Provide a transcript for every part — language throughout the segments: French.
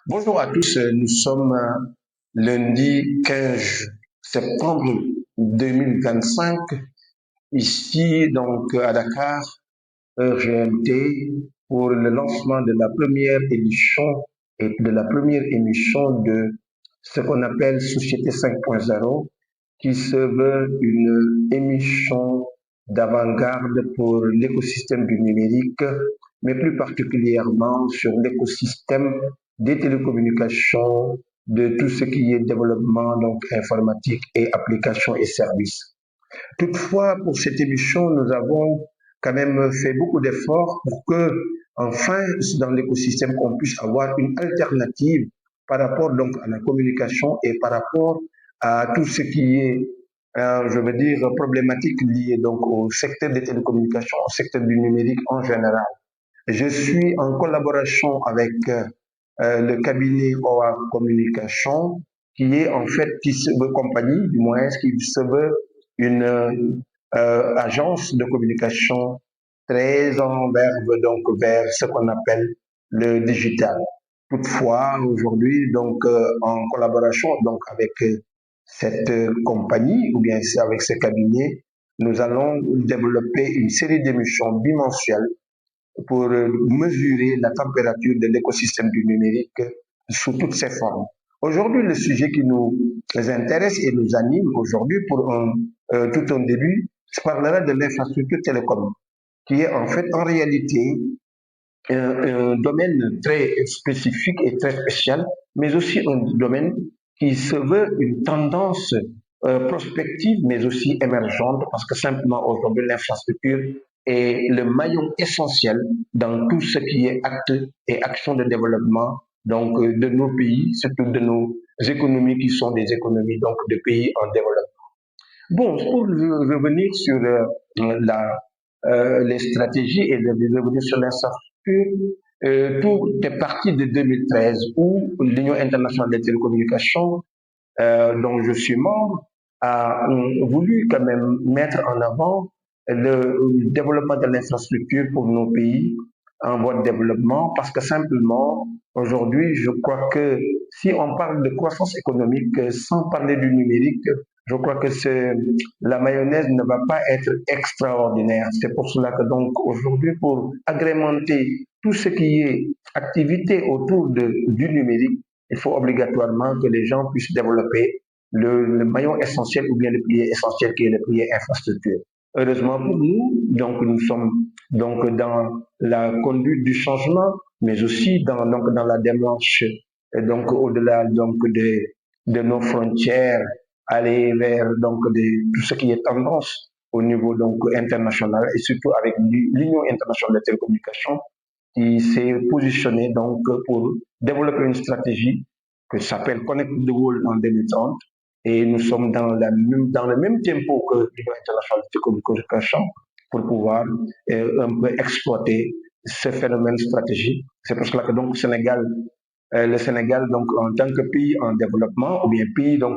Bonjour à tous, nous sommes lundi 15 septembre 2025, ici donc à Dakar, heure GMT, pour le lancement de la première édition et de la première émission de ce qu'on appelle Société 5.0, qui se veut une émission d'avant-garde pour l'écosystème du numérique, mais plus particulièrement sur l'écosystème des télécommunications, de tout ce qui est développement donc informatique et applications et services. Toutefois, pour cette émission, nous avons quand même fait beaucoup d'efforts pour que, enfin, dans l'écosystème, qu'on puisse avoir une alternative par rapport donc à la communication et par rapport à tout ce qui est, je veux dire, problématique liée donc au secteur des télécommunications, au secteur du numérique en général. Je suis en collaboration avec le cabinet OA Communication, qui est en fait, qui se veut compagnie, du moins, qui se veut une agence de communication très en verve donc vers ce qu'on appelle le digital. Toutefois, aujourd'hui, donc en collaboration donc avec cette compagnie ou bien avec ce cabinet, nous allons développer une série d'émissions bimensuelles pour mesurer la température de l'écosystème du numérique sous toutes ses formes. Aujourd'hui, le sujet qui nous intéresse et nous anime aujourd'hui pour tout un début, je parlerai de l'infrastructure télécom, qui est en fait en réalité un domaine très spécifique et très spécial, mais aussi un domaine qui se veut une tendance prospective, mais aussi émergente, parce que simplement aujourd'hui, l'infrastructure est le maillon essentiel dans tout ce qui est acte et action de développement donc de nos pays, surtout de nos économies qui sont des économies donc de pays en développement. Bon, pour revenir sur les stratégies et de revenir sur l'infrastructure, tout est parti de 2013 où l'Union internationale des télécommunications, dont je suis membre, a voulu quand même mettre en avant le développement de l'infrastructure pour nos pays en voie de développement parce que simplement, aujourd'hui, je crois que si on parle de croissance économique sans parler du numérique, je crois que la mayonnaise ne va pas être extraordinaire. C'est pour cela que donc aujourd'hui, pour agrémenter tout ce qui est activité autour du numérique, il faut obligatoirement que les gens puissent développer le maillon essentiel ou bien le pilier essentiel qui est le pilier infrastructure. Heureusement pour nous, donc nous sommes donc dans la conduite du changement, mais aussi dans la démarche donc au-delà donc de nos frontières, aller vers donc tout ce qui est tendance au niveau donc international et surtout avec l'Union internationale des télécommunications qui s'est positionnée donc pour développer une stratégie que s'appelle Connect the World en 2030 et nous sommes dans le même tempo que l'Union internationale des télécommunications pour pouvoir un peu exploiter ce phénomène stratégique. C'est pour cela que donc le Sénégal donc en tant que pays en développement ou bien pays donc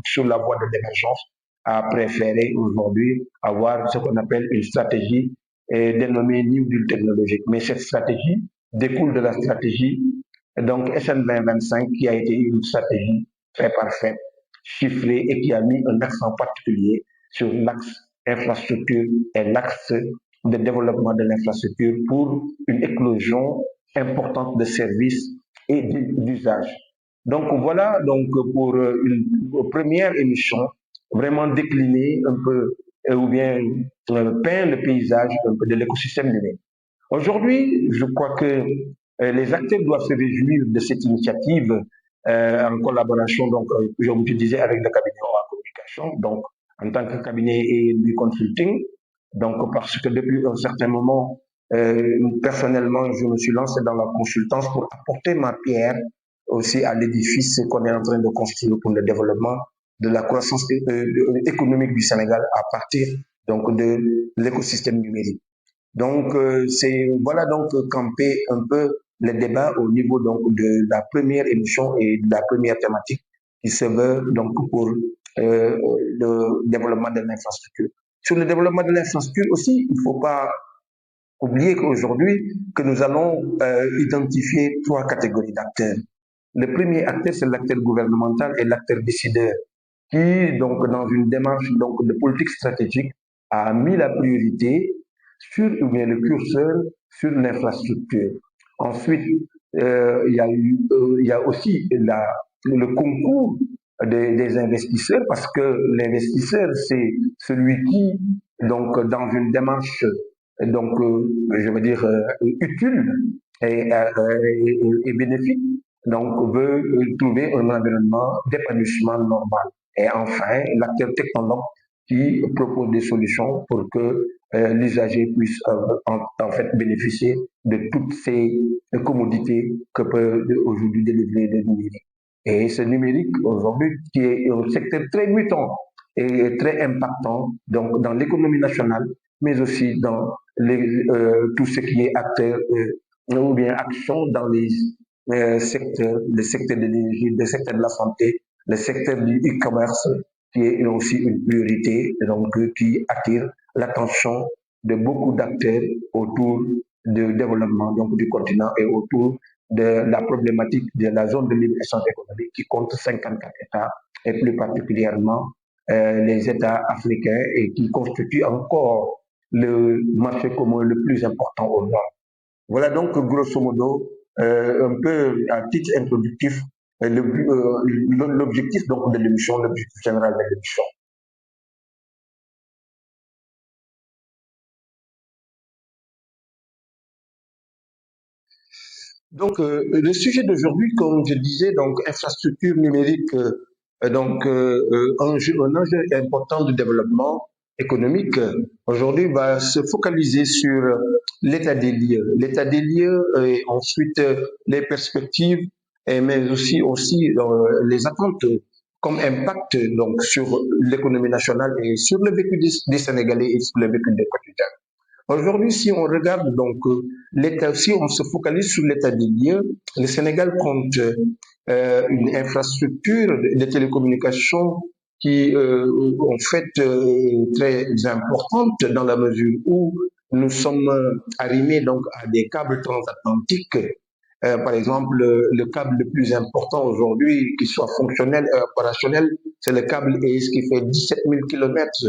sur la voie de l'émergence a préféré aujourd'hui avoir ce qu'on appelle une stratégie dénommée New Deal technologique. Mais cette stratégie découle de la stratégie donc SN 2025 qui a été une stratégie très parfaite, chiffrée et qui a mis un accent particulier sur l'axe infrastructure et l'axe de développement de l'infrastructure pour une éclosion importante de services et d'usages. Donc voilà donc pour une première émission vraiment déclinée un peu ou bien peint le paysage un peu de l'écosystème numérique. Aujourd'hui, je crois que les acteurs doivent se réjouir de cette initiative en collaboration, donc, comme je disais, avec le cabinet en communication, donc en tant que cabinet et du consulting. Donc, parce que depuis un certain moment, personnellement, je me suis lancé dans la consultance pour apporter ma pierre aussi à l'édifice qu'on est en train de construire pour le développement de la croissance économique du Sénégal à partir donc de l'écosystème numérique. Donc, c'est voilà donc camper un peu le débat au niveau donc de la première émission et de la première thématique qui se veut donc pour le développement de l'infrastructure. Sur le développement de l'infrastructure aussi, il ne faut pas oublier qu'aujourd'hui, que nous allons identifier trois catégories d'acteurs. Le premier acteur, c'est l'acteur gouvernemental et l'acteur décideur, qui, donc, dans une démarche donc, de politique stratégique, a mis la priorité sur, ou bien le curseur sur l'infrastructure. Ensuite, il y a aussi le concours des investisseurs, parce que l'investisseur, c'est celui qui, donc, dans une démarche, donc, je veux dire, utile et bénéfique, donc, veut trouver un environnement d'épanouissement normal. Et enfin, l'acteur technologue qui propose des solutions pour que l'usager puisse en fait bénéficier de toutes ces commodités que peut aujourd'hui délivrer le numérique. Et ce numérique aujourd'hui qui est un secteur très mutant et très impactant donc dans l'économie nationale, mais aussi dans tout ce qui est acteur ou bien action dans les secteurs, le secteur de l'énergie, le secteur de la santé, le secteur du e-commerce, qui est aussi une priorité, donc qui attire l'attention de beaucoup d'acteurs autour du développement donc, du continent et autour de la problématique de la zone de libre-échange économique qui compte 54 États et plus particulièrement les États africains et qui constituent encore le marché commun le plus important au monde. Voilà donc grosso modo un peu à titre introductif l'objectif donc de l'émission, l'objectif général de l'émission. Donc le sujet d'aujourd'hui, comme je disais, donc infrastructure numérique, un enjeu important de développement économique, aujourd'hui va se focaliser sur l'état des lieux et ensuite les perspectives, mais aussi les attentes comme impact donc sur l'économie nationale et sur le vécu des Sénégalais et sur le vécu des quotidiens. Aujourd'hui, si on regarde donc l'état, si on se focalise sur l'état des lieux, le Sénégal compte une infrastructure de télécommunications qui en fait très importante dans la mesure où nous sommes arrimés donc à des câbles transatlantiques. Par exemple, le câble le plus important aujourd'hui qui soit fonctionnel et opérationnel, c'est le câble EIS qui fait 17 000 kilomètres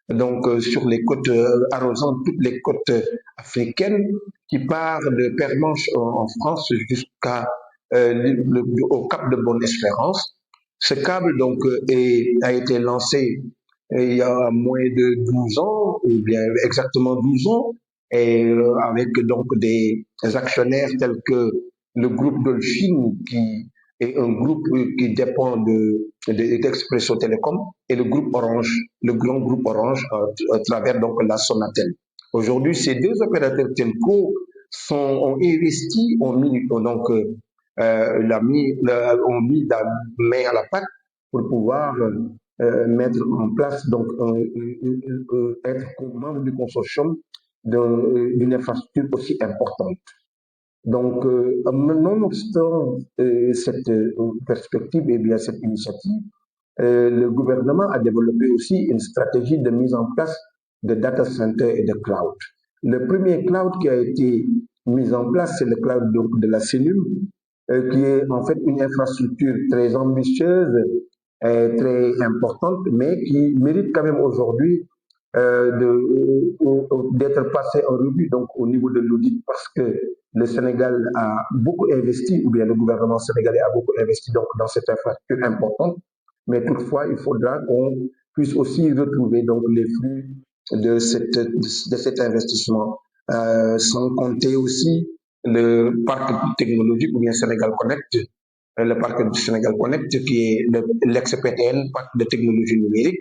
donc sur les côtes arrosant toutes les côtes africaines, qui part de Permanche en France jusqu'à au Cap de Bonne-Espérance. Ce câble donc a été lancé il y a moins de 12 ans, ou bien exactement 12 ans, et avec donc des actionnaires tels que le groupe Dolphin qui est un groupe qui dépend d'Expresso Télécom et le groupe Orange, le grand groupe Orange à travers donc la Sonatel. Aujourd'hui, ces deux opérateurs telco ont investi, ont mis donc ont mis la main à la pâte pour pouvoir mettre en place donc être membre du consortium d'une infrastructure aussi importante. Donc, nonobstant cette perspective et bien cette initiative, le gouvernement a développé aussi une stratégie de mise en place de data center et de cloud. Le premier cloud qui a été mis en place, c'est le cloud donc, de la CENUM, qui est en fait une infrastructure très ambitieuse, très importante, mais qui mérite quand même aujourd'hui d'être passé en revue donc au niveau de l'audit parce que le Sénégal a beaucoup investi, ou bien le gouvernement sénégalais a beaucoup investi donc dans cette infrastructure importante, mais toutefois il faudra qu'on puisse aussi retrouver donc les flux de cet investissement, sans compter aussi le parc technologique ou bien Sénégal Connect, le parc du Sénégal Connect qui est l'ex-PTN, parc de technologie numérique.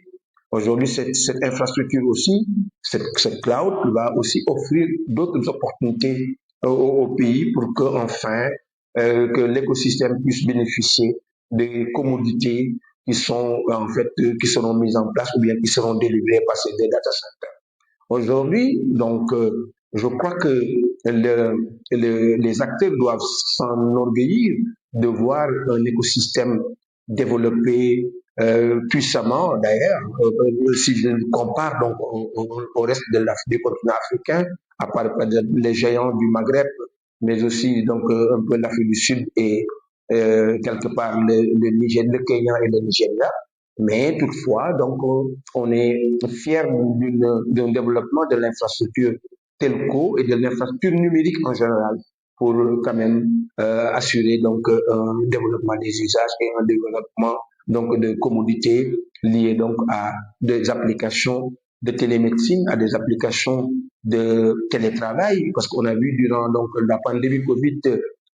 Aujourd'hui, cette infrastructure aussi, cette cloud va aussi offrir d'autres opportunités au pays pour que enfin que l'écosystème puisse bénéficier des commodités qui sont en fait qui seront mises en place ou bien qui seront délivrées par ces data centers. Aujourd'hui, donc, je crois que les acteurs doivent s'enorgueillir de voir un écosystème développé puissamment, d'ailleurs, si je compare donc au reste du continent africain, à part les géants du Maghreb, mais aussi donc un peu l'Afrique du Sud et quelque part le Kenya et le Nigeria. Mais toutefois, donc, on est fier d'un développement de l'infrastructure telco et de l'infrastructure numérique en général pour quand même assurer donc un développement des usages et un développement donc de commodités liées donc à des applications de télémédecine, à des applications de télétravail, parce qu'on a vu durant donc la pandémie Covid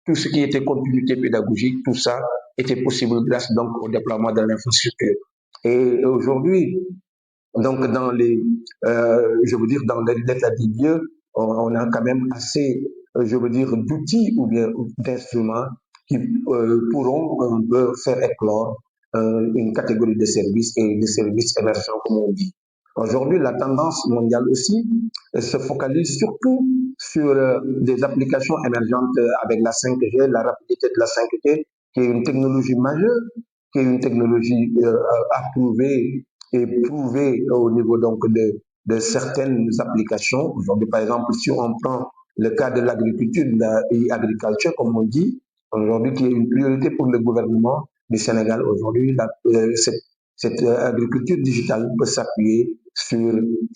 tout ce qui était continuité pédagogique, tout ça était possible grâce donc au déploiement de l'infrastructure. Et aujourd'hui, donc je veux dire, dans l'état des lieux, on a quand même assez, je veux dire, d'outils ou bien d'instruments qui pourront un peu faire éclore une catégorie de services et de services émergents, comme on dit. Aujourd'hui, la tendance mondiale aussi se focalise surtout sur des applications émergentes avec la 5G, la rapidité de la 5G, qui est une technologie majeure, qui est une technologie approuvée et prouvée au niveau donc de certaines applications. Aujourd'hui, par exemple, si on prend le cas de l'agriculture, de l'agriculture, comme on dit, aujourd'hui, qui est une priorité pour le gouvernement du Sénégal aujourd'hui, cette agriculture digitale peut s'appuyer sur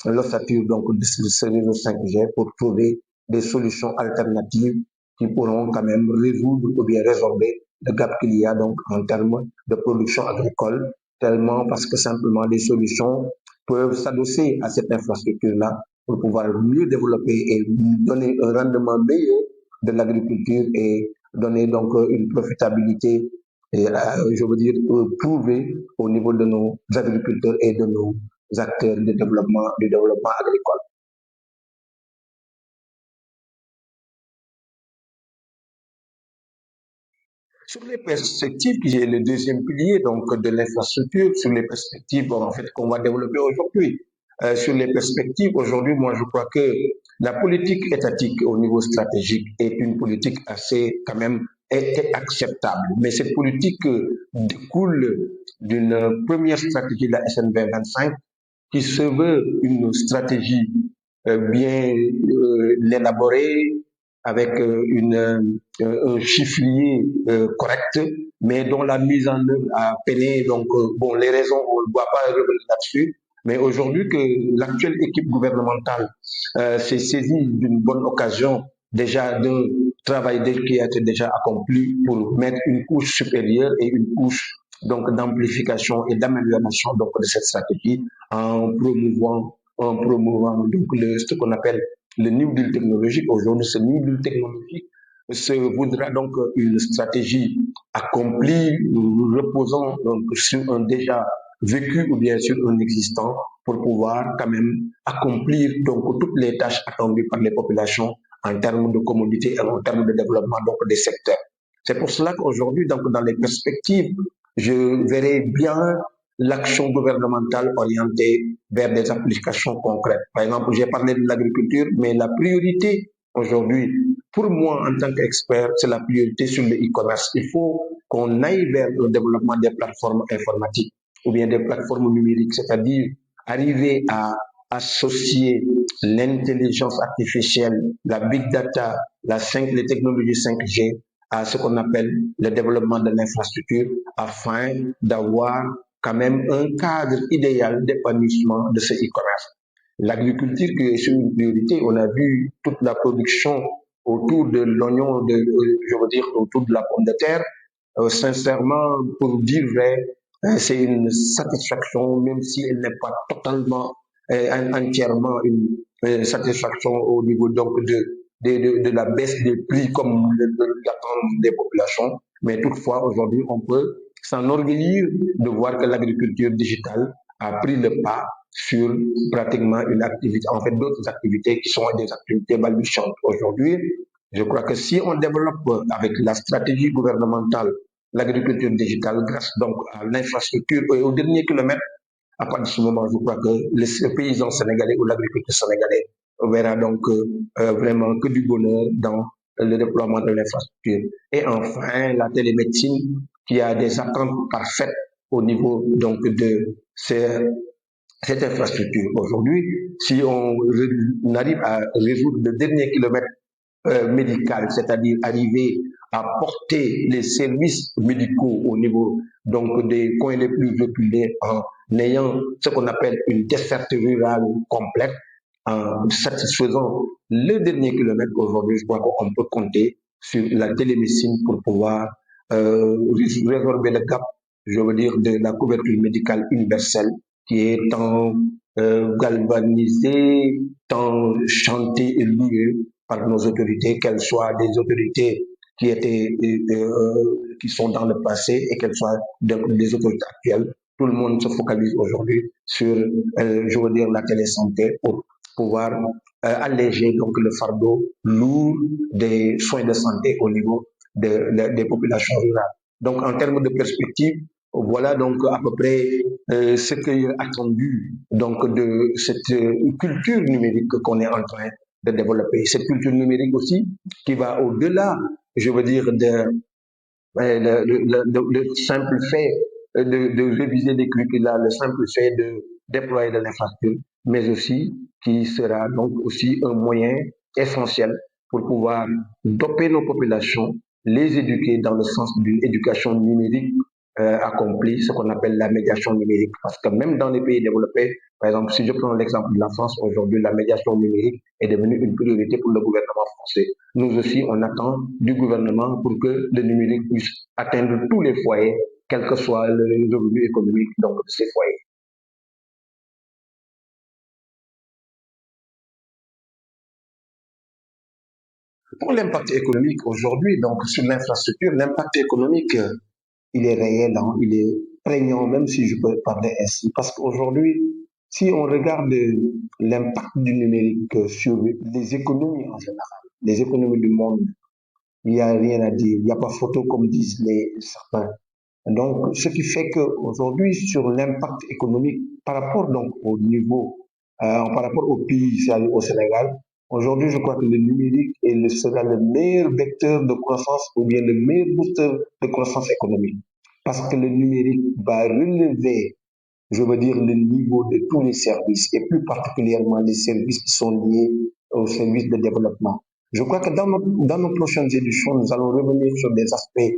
l'ossature donc de ce réseau 5G pour trouver des solutions alternatives qui pourront quand même résoudre ou bien résorber le gap qu'il y a donc en termes de production agricole, tellement parce que simplement les solutions peuvent s'adosser à cette infrastructure-là pour pouvoir mieux développer et donner un rendement meilleur de l'agriculture et donner donc une profitabilité et je veux dire prouver au niveau de nos agriculteurs et de nos acteurs de développement, du développement agricole. Sur les perspectives, qui est le deuxième pilier donc de l'infrastructure, sur les perspectives en fait qu'on va développer aujourd'hui. Sur les perspectives, aujourd'hui, moi je crois que la politique étatique au niveau stratégique est une politique assez quand même est acceptable. Mais cette politique découle d'une première stratégie de la SN 2025 qui se veut une stratégie bien élaborée, avec un chiffrier correct, mais dont la mise en œuvre a peiné. Donc, bon, les raisons, on ne doit pas revenir là-dessus. Mais aujourd'hui, que l'actuelle équipe gouvernementale s'est saisie d'une bonne occasion déjà d'un travail qui a été déjà accompli pour mettre une couche supérieure et une couche donc d'amplification et d'amélioration donc de cette stratégie en promouvant donc ce qu'on appelle le New Deal technologique. Aujourd'hui, ce New Deal technologique se voudra donc une stratégie accomplie, reposant donc sur un déjà vécu ou bien sur un existant pour pouvoir quand même accomplir donc toutes les tâches attendues par les populations en termes de commodité et en termes de développement donc des secteurs. C'est pour cela qu'aujourd'hui, donc, dans les perspectives, je verrai bien l'action gouvernementale orientée vers des applications concrètes. Par exemple, j'ai parlé de l'agriculture, mais la priorité aujourd'hui, pour moi en tant qu'expert, c'est la priorité sur le e-commerce. Il faut qu'on aille vers le développement des plateformes informatiques ou bien des plateformes numériques, c'est-à-dire arriver à associer l'intelligence artificielle, la big data, les technologies 5G à ce qu'on appelle le développement de l'infrastructure afin d'avoir quand même un cadre idéal d'épanouissement de ce e-commerce. L'agriculture qui est une priorité, on a vu toute la production autour de l'oignon, je veux dire autour de la pomme de terre. Sincèrement, pour dire vrai, c'est une satisfaction, même si elle n'est pas totalement, entièrement une satisfaction au niveau donc de la baisse des prix comme l'attendent des populations. Mais toutefois, aujourd'hui, on peut s'enorgueillir de voir que l'agriculture digitale a pris le pas sur pratiquement une activité, en fait d'autres activités qui sont des activités balbutiantes. Aujourd'hui, je crois que si on développe avec la stratégie gouvernementale l'agriculture digitale grâce donc à l'infrastructure et au dernier kilomètre, à partir de ce moment, je crois que le paysan sénégalais ou l'agriculteur sénégalais verra donc vraiment que du bonheur dans le déploiement de l'infrastructure. Et enfin, la télémédecine qui a des attentes parfaites au niveau donc de ces cette infrastructure. Aujourd'hui, si on arrive à résoudre le dernier kilomètre médical, c'est-à-dire arriver à porter les services médicaux au niveau donc des coins les plus reculés en ayant ce qu'on appelle une desserte rurale complète, en satisfaisant le dernier kilomètre aujourd'hui, je crois qu'on peut compter sur la télémédecine pour pouvoir résorber le gap, je veux dire, de la couverture médicale universelle qui est tant galvanisée, tant chantée et louée par nos autorités, qu'elles soient des autorités qui sont dans le passé et qu'elles soient des autorités actuelles. Tout le monde se focalise aujourd'hui sur, je veux dire, la télésanté pour pouvoir alléger donc le fardeau lourd des soins de santé au niveau des populations rurales. Donc, en termes de perspective, voilà donc à peu près ce qui est attendu donc de cette culture numérique qu'on est en train de développer. Cette culture numérique aussi qui va au-delà, je veux dire, le simple fait de réviser les curricula, le simple fait de déployer de l'infrastructure, mais aussi qui sera donc aussi un moyen essentiel pour pouvoir doper nos populations, les éduquer dans le sens d'une éducation numérique accomplie, ce qu'on appelle la médiation numérique. Parce que même dans les pays développés, par exemple, si je prends l'exemple de la France, aujourd'hui, la médiation numérique est devenue une priorité pour le gouvernement français. Nous aussi, on attend du gouvernement pour que le numérique puisse atteindre tous les foyers, quel que soit le revenu économique donc, de ces foyers. Pour l'impact économique aujourd'hui, donc sur l'infrastructure, l'impact économique, il est réel, hein, il est prégnant, même si je peux parler ainsi. Parce qu'aujourd'hui, si on regarde l'impact du numérique sur les économies en général, les économies du monde, il n'y a rien à dire, il n'y a pas photo comme disent certains. Donc, ce qui fait qu'aujourd'hui, sur l'impact économique par rapport donc au niveau, par rapport au pays, c'est-à-dire au Sénégal, aujourd'hui, je crois que le numérique sera le meilleur vecteur de croissance ou bien le meilleur booster de croissance économique. Parce que le numérique va relever, je veux dire, le niveau de tous les services et plus particulièrement les services qui sont liés aux services de développement. Je crois que dans nos prochaines éditions, nous allons revenir sur des aspects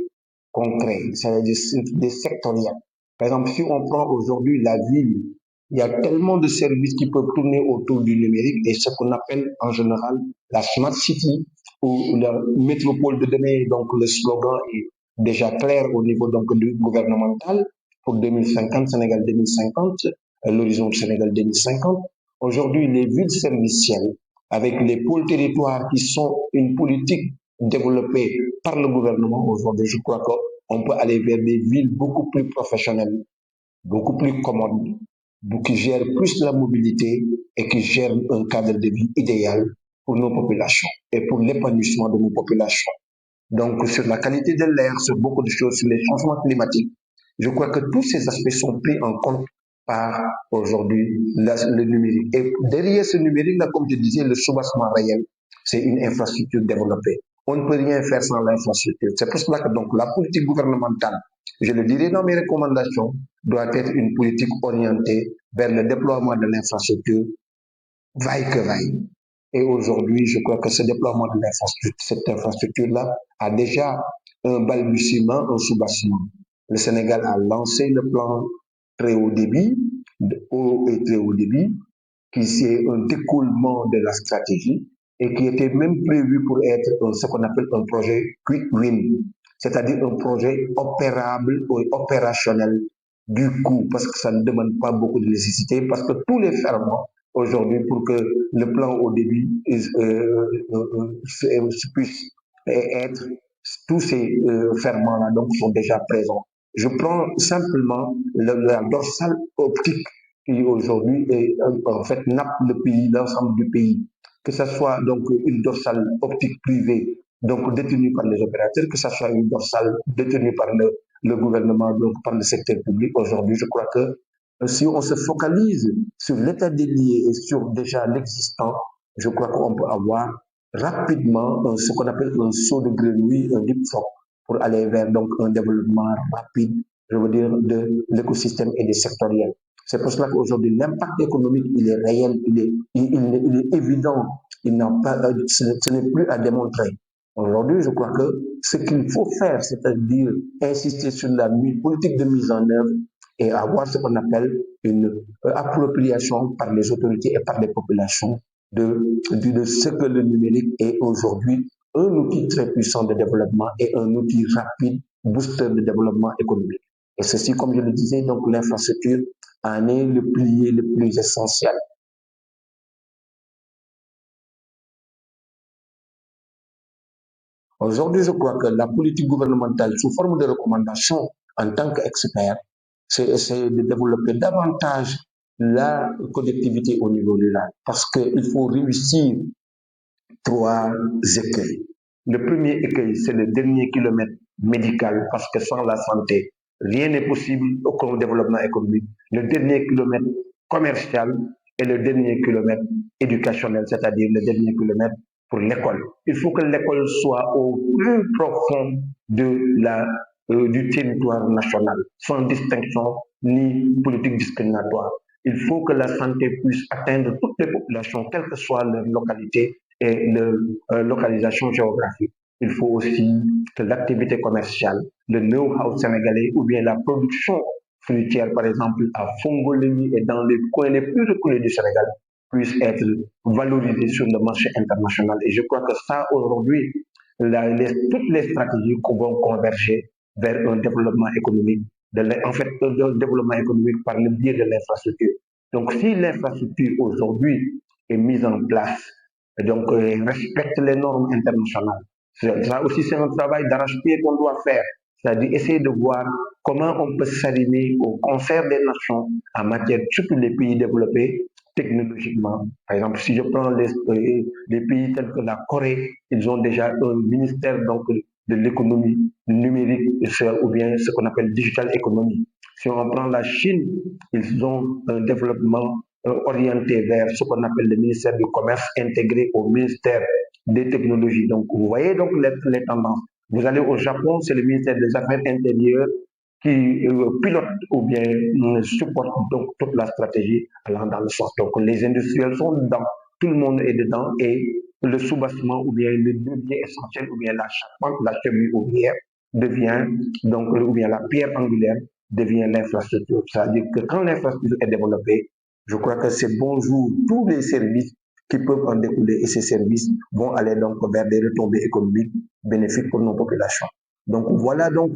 concrets, c'est-à-dire des sectoriels. Par exemple, si on prend aujourd'hui la ville, il y a tellement de services qui peuvent tourner autour du numérique et ce qu'on appelle en général la smart city ou la métropole de demain. Donc, le slogan est déjà clair au niveau donc du gouvernemental pour 2050, Sénégal 2050, l'horizon Sénégal 2050. Aujourd'hui, les villes servicielles avec les pôles territoires qui sont une politique développée par le gouvernement aujourd'hui, je crois qu'on peut aller vers des villes beaucoup plus professionnelles, beaucoup plus commodes, qui gèrent plus la mobilité et qui gèrent un cadre de vie idéal pour nos populations et pour l'épanouissement de nos populations. Donc, sur la qualité de l'air, sur beaucoup de choses, sur les changements climatiques, je crois que tous ces aspects sont pris en compte par aujourd'hui le numérique. Et derrière ce numérique-là, comme je disais, le soubassement réel, c'est une infrastructure développée. On ne peut rien faire sans l'infrastructure. C'est pour cela que donc la politique gouvernementale, je le dirais dans mes recommandations, doit être une politique orientée vers le déploiement de l'infrastructure, vaille que vaille. Et aujourd'hui, je crois que ce déploiement de cette infrastructure-là a déjà un balbutiement, un soubassement. Le Sénégal a lancé le plan très haut débit, haut et très haut débit, qui est un découlement de la stratégie et qui était même prévu pour être ce qu'on appelle un projet quick win, c'est-à-dire un projet opérable ou opérationnel du coup, parce que ça ne demande pas beaucoup de nécessité, parce que tous les ferments aujourd'hui pour que le plan au début puisse être, tous ces ferments-là donc sont déjà présents. Je prends simplement la dorsale optique qui aujourd'hui en fait nappe le pays, l'ensemble du pays, que ce soit donc une dorsale optique privée, donc détenue par les opérateurs, que ce soit une dorsale détenue par le gouvernement, donc par le secteur public. Aujourd'hui, je crois que si on se focalise sur l'état des lieux et sur déjà l'existant, je crois qu'on peut avoir rapidement ce qu'on appelle un saut de grenouille, un leapfrog, pour aller vers donc un développement rapide, je veux dire, de l'écosystème et des sectoriels. C'est pour cela qu'aujourd'hui, l'impact économique, il est réel, il est évident. Il n'a pas, ce n'est plus à démontrer. Aujourd'hui, je crois que ce qu'il faut faire, c'est-à-dire insister sur la politique de mise en œuvre et avoir ce qu'on appelle une appropriation par les autorités et par les populations de ce que le numérique est aujourd'hui un outil très puissant de développement et un outil rapide, booster de développement économique. Et ceci, comme je le disais, donc l'infrastructure en est le pilier le plus essentiel. Aujourd'hui, je crois que la politique gouvernementale, sous forme de recommandations en tant qu'expert, c'est essayer de développer davantage la connectivité au niveau rural. Parce qu'il faut réussir trois écueils. Le premier écueil, c'est le dernier kilomètre médical, parce que sans la santé, rien n'est possible, aucun développement économique. Le dernier kilomètre commercial et le dernier kilomètre éducationnel, c'est-à-dire le dernier kilomètre pour l'école. Il faut que l'école soit au plus profond du territoire national, sans distinction ni politique discriminatoire. Il faut que la santé puisse atteindre toutes les populations, quelle que soit leur localité et leur localisation géographique. Il faut aussi que l'activité commerciale, le know-how sénégalais ou bien la production fruitière, par exemple, à Fongolemi et dans les coins les plus reculés du Sénégal, puisse être valorisée sur le marché international. Et je crois que ça, aujourd'hui, toutes les stratégies vont converger vers un développement économique, en fait, un développement économique par le biais de l'infrastructure. Donc, si l'infrastructure aujourd'hui est mise en place, donc respecte les normes internationales, ça aussi c'est un travail d'arrache-pied qu'on doit faire, c'est-à-dire essayer de voir comment on peut s'aligner au concert des nations en matière, surtout les pays développés, technologiquement. Par exemple, si je prends les pays tels que la Corée, ils ont déjà un ministère donc, de l'économie numérique ou bien ce qu'on appelle digital economy. Si on prend la Chine, ils ont un développement orienté vers ce qu'on appelle le ministère du Commerce intégré au ministère des Technologies. Donc, vous voyez donc les tendances. Vous allez au Japon, c'est le ministère des Affaires intérieures qui pilote ou bien supporte donc toute la stratégie allant dans le sens. Donc, les industriels sont dedans, tout le monde est dedans et le soubassement ou bien le levier essentiel ou bien la charpente, la cheville ouvrière devient donc ou bien la pierre angulaire devient l'infrastructure. C'est-à-dire que quand l'infrastructure est développée, je crois que c'est bonjour tous les services qui peuvent en découler et ces services vont aller donc vers des retombées économiques bénéfiques pour nos populations. Donc voilà donc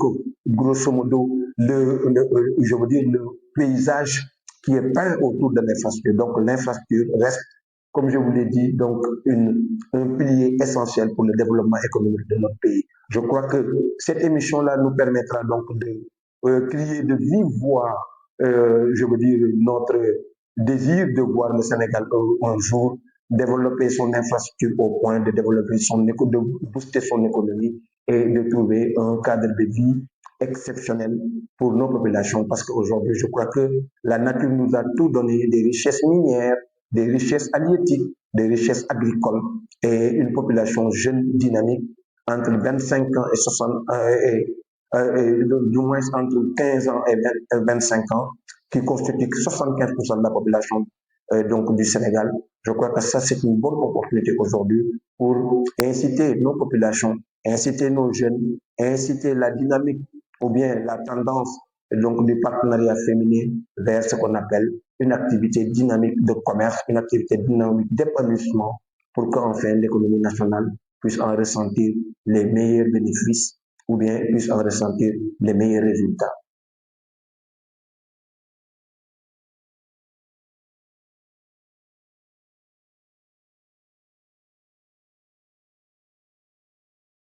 grosso modo je veux dire le paysage qui est peint autour de l'infrastructure. Donc l'infrastructure reste, comme je vous l'ai dit, donc un pilier essentiel pour le développement économique de notre pays. Je crois que cette émission-là nous permettra donc de crier de vive voix, je veux dire, notre désir de voir le Sénégal un jour développer son infrastructure au point de développer de booster son économie et de trouver un cadre de vie exceptionnel pour nos populations parce qu'aujourd'hui, je crois que la nature nous a tout donné, des richesses minières, des richesses halieutiques, des richesses agricoles et une population jeune, dynamique, entre 25 ans et 60 du moins entre 15 ans et 25 ans, qui constitue 75% de la population donc du Sénégal. Je crois que ça, c'est une bonne opportunité aujourd'hui pour inciter nos populations, inciter nos jeunes, inciter la dynamique ou bien la tendance donc du partenariat féminin vers ce qu'on appelle une activité dynamique de commerce, une activité dynamique d'épanouissement pour qu'enfin l'économie nationale puisse en ressentir les meilleurs bénéfices ou bien puisse en ressentir les meilleurs résultats.